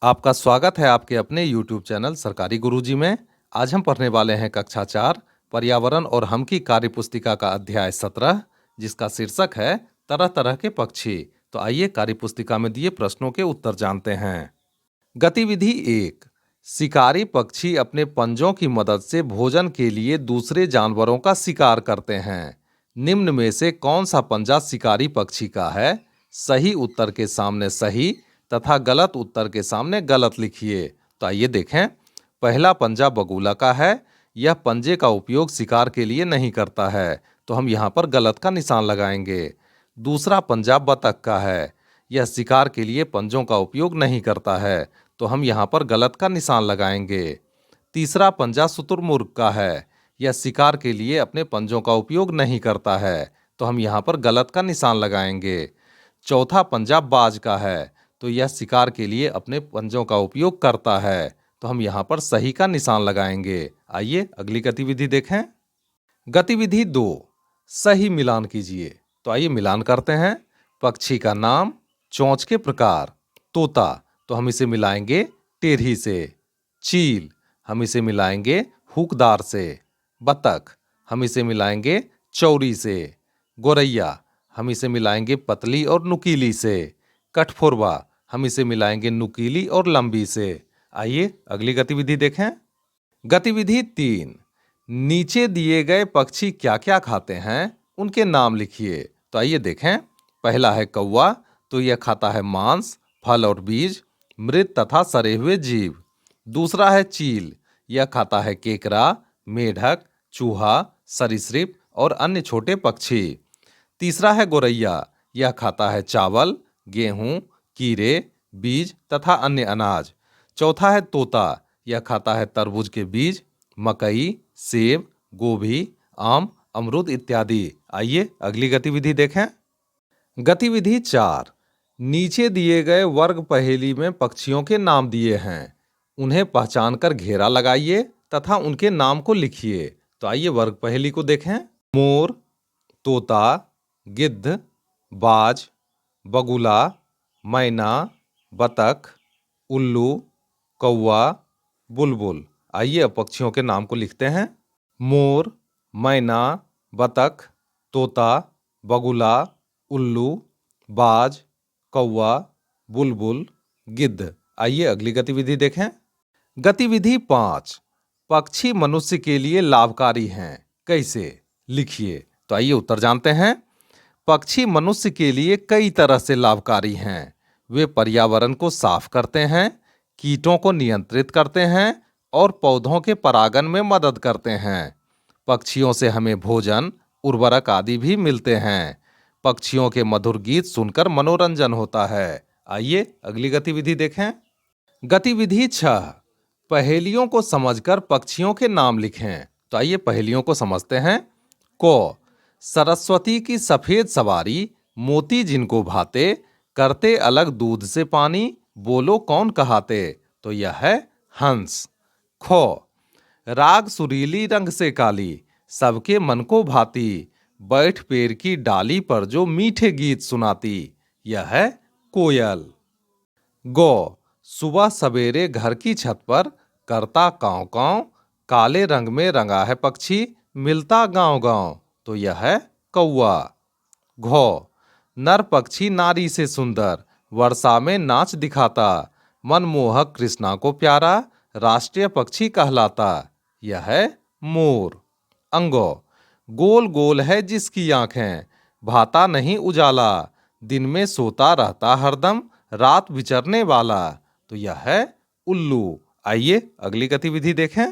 आपका स्वागत है आपके अपने YouTube चैनल सरकारी गुरुजी में। आज हम पढ़ने वाले हैं कक्षा 4 पर्यावरण और हम की कार्य पुस्तिका का अध्याय 17, जिसका शीर्षक है तरह तरह के पक्षी। तो आइए कार्य पुस्तिका में दिए प्रश्नों के उत्तर जानते हैं। गतिविधि 1। शिकारी पक्षी अपने पंजों की मदद से भोजन के लिए दूसरे जानवरों का शिकार करते हैं। निम्न में से कौन सा पंजा शिकारी पक्षी का है? सही उत्तर के सामने सही तथा गलत उत्तर के सामने गलत लिखिए। तो आइए देखें। पहला पंजा बगुला का है। यह पंजे का उपयोग शिकार के लिए नहीं करता है, तो हम यहाँ पर गलत का निशान लगाएंगे। दूसरा पंजा बतख का है। यह शिकार के लिए पंजों का उपयोग नहीं करता है, तो हम यहाँ पर गलत का निशान लगाएंगे। तीसरा पंजा शुतुरमुर्ग का है। यह शिकार के लिए अपने पंजों का उपयोग नहीं करता है, तो हम यहाँ पर गलत का निशान लगाएंगे। चौथा पंजा बाज का है, तो यह शिकार के लिए अपने पंजों का उपयोग करता है, तो हम यहाँ पर सही का निशान लगाएंगे। आइए अगली गतिविधि देखें। गतिविधि 2। सही मिलान कीजिए। तो आइए मिलान करते हैं। पक्षी का नाम, चोंच के प्रकार। तोता, तो हम इसे मिलाएंगे टेढ़ी से। चील, हम इसे मिलाएंगे हुकदार से। बतख, हम इसे मिलाएंगे चौड़ी से। गोरैया, हम इसे मिलाएंगे पतली और नुकीली से। कठफोरवा, हम इसे मिलाएंगे नुकीली और लंबी से। आइए अगली गतिविधि देखें। गतिविधि 3। नीचे दिए गए पक्षी क्या क्या खाते हैं, उनके नाम लिखिए। तो आइए देखें। पहला है कौवा, तो यह खाता है मांस, फल और बीज, मृत तथा सड़े हुए जीव। दूसरा है चील, यह खाता है केकड़ा, मेढक, चूहा, सरीसृप और अन्य छोटे पक्षी। तीसरा है गोरैया, यह खाता है चावल, गेहूं, कीड़े, बीज तथा अन्य अनाज। चौथा है तोता, यह खाता है तरबूज के बीज, मकई, सेब, गोभी, आम, अमरूद इत्यादि। आइए अगली गतिविधि देखें। गतिविधि 4। नीचे दिए गए वर्ग पहेली में पक्षियों के नाम दिए हैं, उन्हें पहचानकर घेरा लगाइए तथा उनके नाम को लिखिए। तो आइए वर्ग पहेली को देखें। मोर, तोता, गिद्ध, बाज, बगुला, मैना, बतख, उल्लू, कौवा, बुलबुल। आइए अब पक्षियों के नाम को लिखते हैं। मोर, मैना, बतख, तोता, बगुला, उल्लू, बाज, कौवा, बुलबुल, गिद्ध। आइए अगली गतिविधि देखें। गतिविधि 5। पक्षी मनुष्य के लिए लाभकारी हैं, कैसे? लिखिए। तो आइए उत्तर जानते हैं। पक्षी मनुष्य के लिए कई तरह से लाभकारी हैं। वे पर्यावरण को साफ करते हैं, कीटों को नियंत्रित करते हैं और पौधों के परागण में मदद करते हैं। पक्षियों से हमें भोजन, उर्वरक आदि भी मिलते हैं। पक्षियों के मधुर गीत सुनकर मनोरंजन होता है। आइए अगली गतिविधि देखें। गतिविधि 6। पहेलियों को समझकर पक्षियों के नाम लिखें। तो आइए पहेलियों को समझते हैं। को, सरस्वती की सफेद सवारी, मोती जिनको भाते, करते अलग दूध से पानी, बोलो कौन कहाते? तो यह है हंस। खो, राग सुरीली रंग से काली, सबके मन को भाती, बैठ पेड़ की डाली पर जो मीठे गीत सुनाती, यह है कोयल। गो, सुबह सवेरे घर की छत पर, करता कांव कांव, काले रंग में रंगा है पक्षी, मिलता गांव गांव, तो यह है कौवा। घो, नर पक्षी नारी से सुंदर, वर्षा में नाच दिखाता, मनमोहक कृष्णा को प्यारा, राष्ट्रीय पक्षी कहलाता, यह है मोर। अंगो, गोल गोल है जिसकी आंखें, भाता नहीं उजाला, दिन में सोता रहता हरदम, रात विचरने वाला, तो यह है उल्लू। आइए अगली गतिविधि देखें।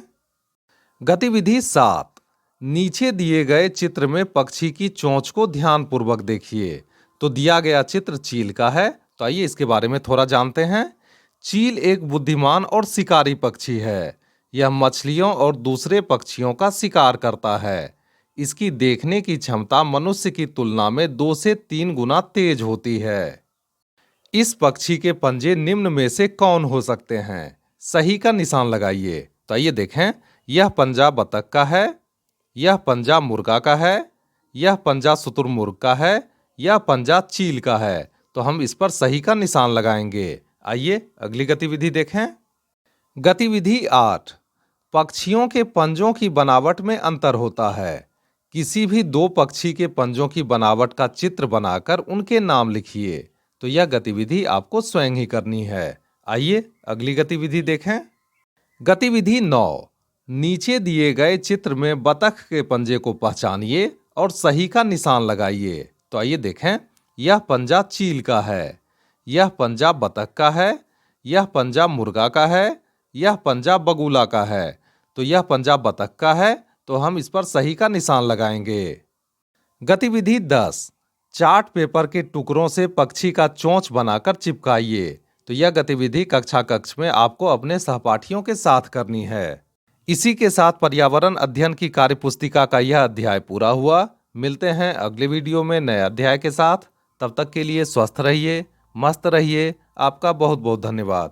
गतिविधि 7। नीचे दिए गए चित्र में पक्षी की चोंच को ध्यानपूर्वक देखिए। तो दिया गया चित्र चील का है, तो आइए इसके बारे में थोड़ा जानते हैं। चील एक बुद्धिमान और शिकारी पक्षी है। यह मछलियों और दूसरे पक्षियों का शिकार करता है। इसकी देखने की क्षमता मनुष्य की तुलना में 2 से 3 गुना तेज होती है। इस पक्षी के पंजे निम्न में से कौन हो सकते हैं? सही का निशान लगाइए। तो आइए देखें। यह पंजा बतख का है, यह पंजा मुर्गा का है, यह पंजा शुतुरमुर्ग का है, यह पंजा चील का है। तो हम इस पर सही का निशान लगाएंगे। आइए अगली गतिविधि देखें। गतिविधि 8। पक्षियों के पंजों की बनावट में अंतर होता है। किसी भी दो पक्षी के पंजों की बनावट का चित्र बनाकर उनके नाम लिखिए। तो यह गतिविधि आपको स्वयं ही करनी है। आइए अगली गतिविधि देखें। गतिविधि 9। नीचे दिए गए चित्र में बतख के पंजे को पहचानिए और सही का निशान लगाइए। तो आइए देखें, यह पंजा चील का है, यह पंजा बतख का है, यह पंजा मुर्गा का है, यह पंजा बगुला का है। तो यह पंजा बतख का है, तो हम इस पर सही का निशान लगाएंगे। गतिविधि 10। चार्ट पेपर के टुकड़ों से पक्षी का चोंच बनाकर चिपकाइए। तो यह गतिविधि कक्षा कक्ष में आपको अपने सहपाठियों के साथ करनी है। इसी के साथ पर्यावरण अध्ययन की कार्यपुस्तिका का यह अध्याय पूरा हुआ। मिलते हैं अगले वीडियो में नए अध्याय के साथ। तब तक के लिए स्वस्थ रहिए, मस्त रहिए। आपका बहुत बहुत धन्यवाद।